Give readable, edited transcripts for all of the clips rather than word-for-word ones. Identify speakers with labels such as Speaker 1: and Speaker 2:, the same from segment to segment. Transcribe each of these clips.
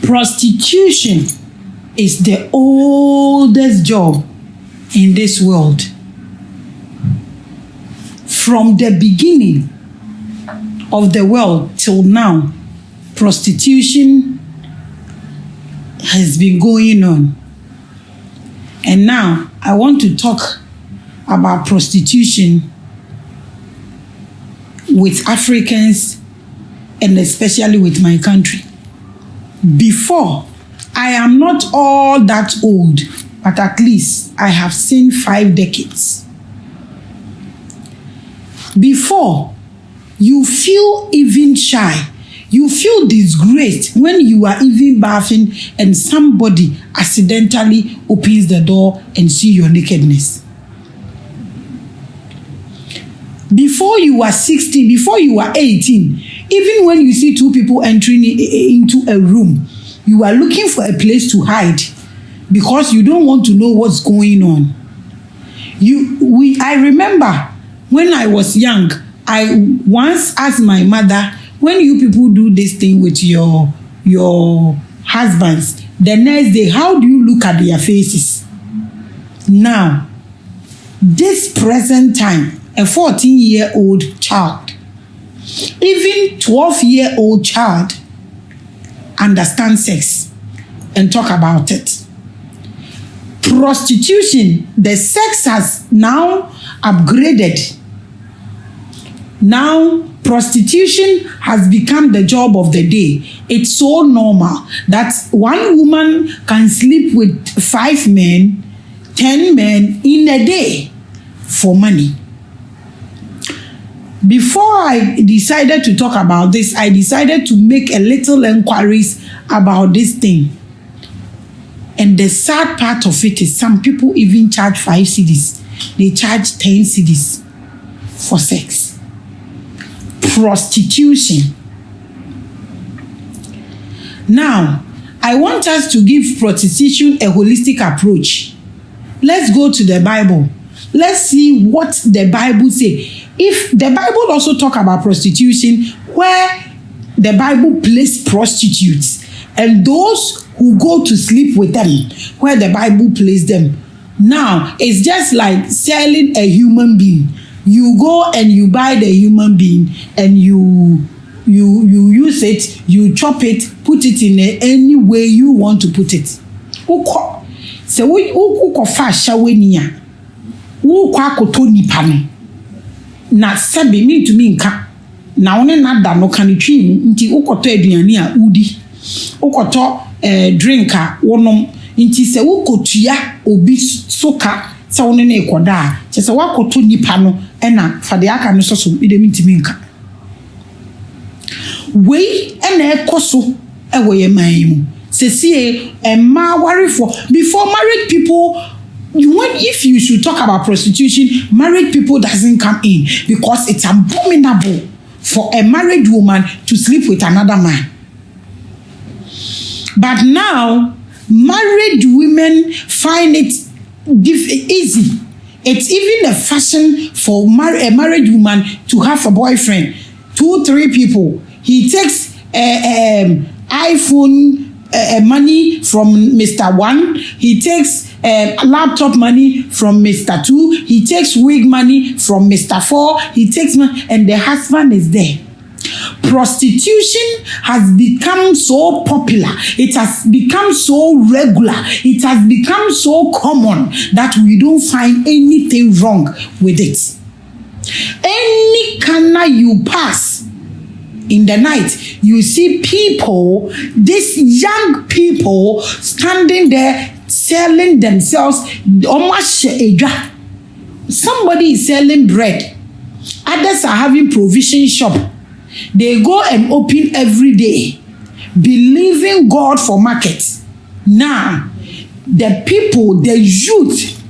Speaker 1: Prostitution is the oldest job in this world. From the beginning of the world till now, prostitution has been going on. And now I want to talk about prostitution with Africans and especially with my country. Before, I am not all that old, but at least I have seen 5 decades. Before, you feel even shy. You feel disgraced when you are even bathing and somebody accidentally opens the door and see your nakedness. Before you are 16, before you are 18, even when you see 2 people entering into a room, you are looking for a place to hide because you don't want to know what's going on. I remember when I was young, I once asked my mother, when you people do this thing with your husbands, the next day, how do you look at their faces? Now, this present time, a 14-year-old child, even 12-year-old child understands sex and talk about it. Prostitution, the sex has now upgraded. Now, prostitution has become the job of the day. It's so normal that one woman can sleep with 5 men, 10 men in a day for money. Before I decided to talk about this, I decided to make a little inquiries about this thing. And the sad part of it is some people even charge 5 cedis. They charge 10 cedis for sex. Prostitution. Now, I want us to give prostitution a holistic approach. Let's go to the Bible. Let's see what the Bible says. If the Bible also talk about prostitution, where the Bible place prostitutes and those who go to sleep with them, where the Bible place them. Now, it's just like selling a human being. You go and you buy the human being and you use it, you chop it, put it in any way you want to put it. So we fasha wenia. Ukwa koto nipane. Na sebe mi to me nka. Na one na da no kanitwi nti ukoto aduane a udi. Ukoto drinker wonom nti se ukotua obi soka se one na ekoda che se wakoto nipa no na fade aka no so ide mi ntimi nka. Wei na ekoso ewo ye man mu. Sesie emma worry for before married people. If you should talk about prostitution, married people doesn't come in because it's abominable for a married woman to sleep with another man. But now, married women find it easy. It's even a fashion for a married woman to have a boyfriend. 2, 3 people. He takes iPhone money from Mr. 1. He takes laptop money from Mr. 2. He takes wig money from Mr. 4. He takes money, and the husband is there. Prostitution has become so popular. It has become so regular. It has become so common that we don't find anything wrong with it. Any corner you pass in the night, you see people, these young people standing there selling themselves. Somebody is selling bread. Others are having provision shop. They go and open every day, believing God for markets. Now, the people, the youth,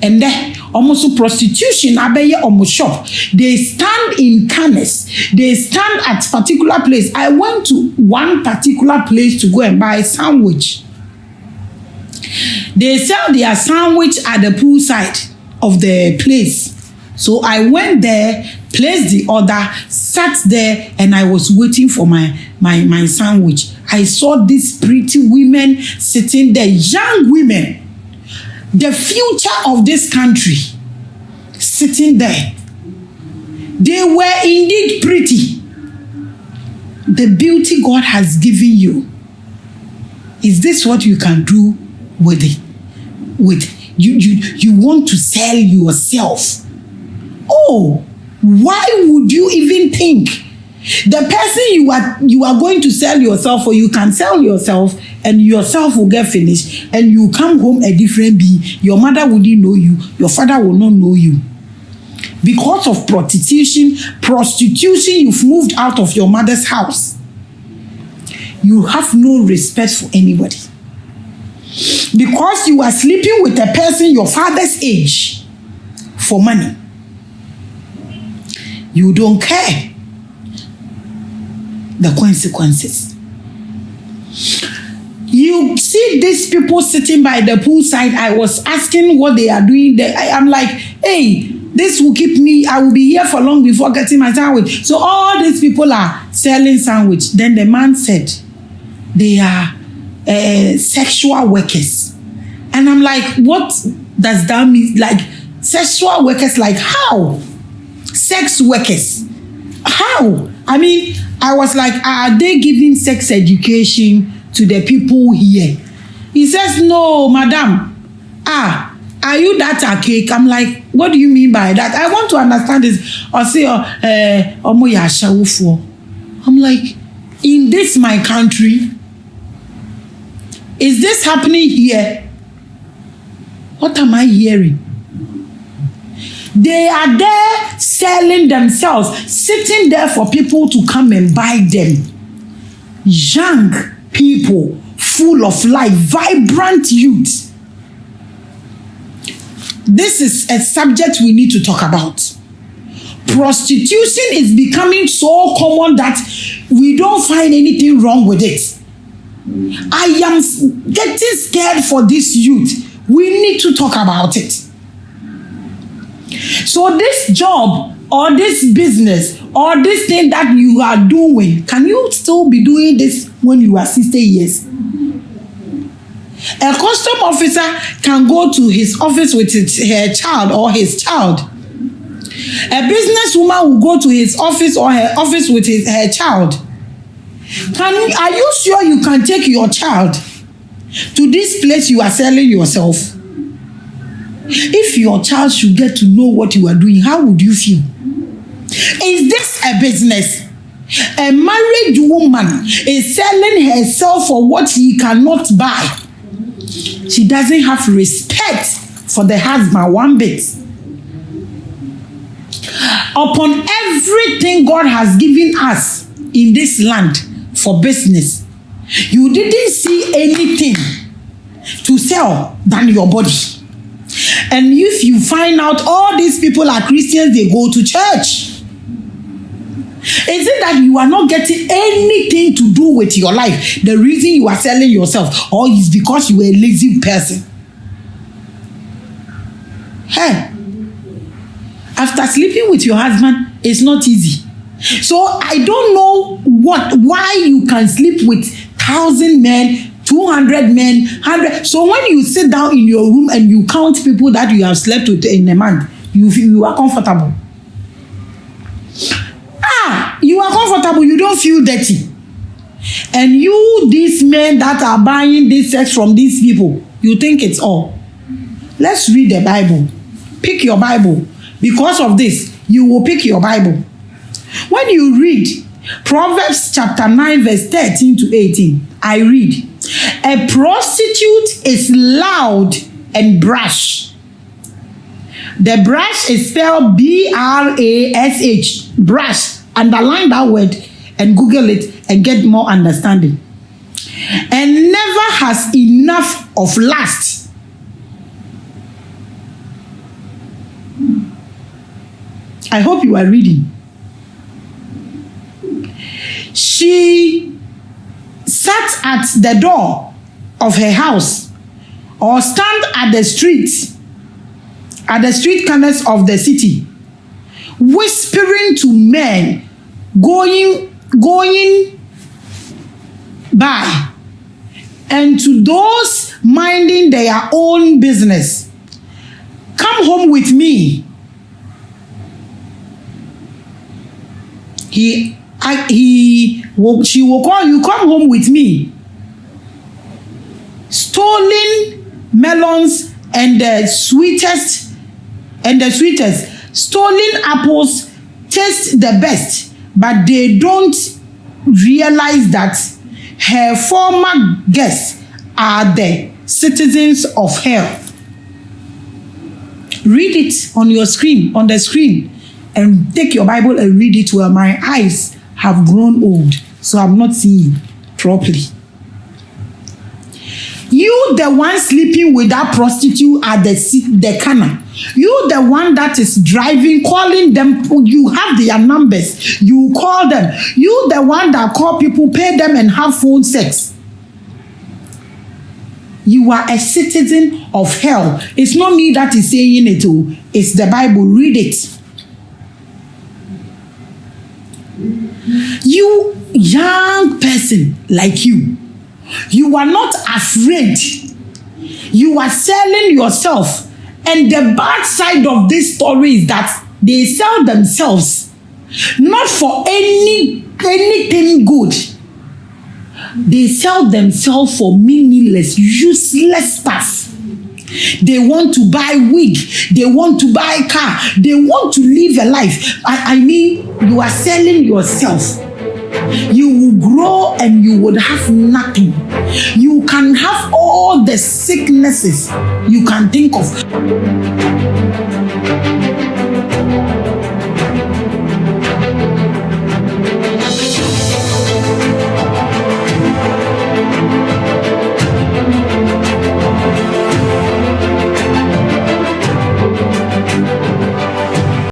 Speaker 1: and then almost prostitution, almost shop. They stand in corners. They stand at particular place. I went to one particular place to go and buy a sandwich. They sell their sandwich at the poolside of the place. So I went there placed the order, sat there, and I was waiting for my sandwich. I saw these pretty women sitting there, young women, the future of this country, sitting there. They were indeed pretty. The beauty God has given you, is this what you can do with it? You want to sell yourself? Oh, why would you even think the person you are going to sell yourself for? You can sell yourself and yourself will get finished, and you come home a different being. Your mother wouldn't know you, your father will not know you. Because of prostitution, you've moved out of your mother's house. You have no respect for anybody. Because you are sleeping with a person your father's age for money. You don't care the consequences. You see these people sitting by the poolside. I was asking what they are doing there. I'm like, hey, this will keep me, I will be here for long before getting my sandwich. So all these people are selling sandwich. Then the man said, they are sexual workers. And I'm like, what does that mean? Like, sexual workers, like how? Sex workers. How? I mean, I was like, are they giving sex education to the people here? He says, no, madam. Are you that archaic? I'm like, what do you mean by that? I want to understand this. Or say, I'm like, in this my country, is this happening here? What am I hearing? They are there selling themselves, sitting there for people to come and buy them. Young people, full of life, vibrant youth. This is a subject we need to talk about. Prostitution is becoming so common that we don't find anything wrong with it. I am getting scared for this youth. We need to talk about it. So this job or this business or this thing that you are doing, can you still be doing this when you are 60 years? A custom officer can go to his office with her child or his child. A businesswoman will go to his office or her office with her child. Are you sure you can take your child to this place you are selling yourself? If your child should get to know what you are doing, how would you feel? Is this a business? A married woman is selling herself for what he cannot buy. She doesn't have respect for the husband one bit. Upon everything God has given us in this land for business, you didn't see anything to sell than your body. And if you find out all these people are Christians, they go to church. Is it that you are not getting anything to do with your life? The reason you are selling yourself, or is because you are a lazy person? Hey, after sleeping with your husband, it's not easy. So I don't know why you can sleep with 1,000 men, 200 men, 100. So when you sit down in your room and you count people that you have slept with in a month, you are comfortable. You are comfortable, you don't feel dirty. And you, these men that are buying this sex from these people, you think it's all. Let's read the Bible. Pick your Bible. Because of this, you will pick your Bible. When you read Proverbs chapter 9 verse 13 to 18, I read, a prostitute is loud and brash. The brash is spelled B-R-A-S-H, brash. Underline that word and Google it and get more understanding. And never has enough of lust. I hope you are reading. She sat at the door of her house or stand at the street corners of the city whispering to men going by, and to those minding their own business, come home with me. She will call you, come home with me. Stolen melons and the sweetest, stolen apples taste the best, but they don't realize that her former guests are the citizens of hell. Read it on your screen, on the screen, and take your Bible and read it. Well, my eyes have grown old, so I'm not seeing properly. You, the one sleeping with that prostitute at the corner. You, the one that is driving, calling them. You have their numbers. You call them. You, the one that call people, pay them, and have phone sex. You are a citizen of hell. It's not me that is saying it. It's the Bible. Read it. You young person like you are not afraid. You are selling yourself. And the bad side of this story is that they sell themselves not for anything good. They sell themselves for meaningless, useless stuff. They want to buy wig. They want to buy car. They want to live a life. I mean, you are selling yourself. You will grow and you would have nothing. You can have all the sicknesses you can think of.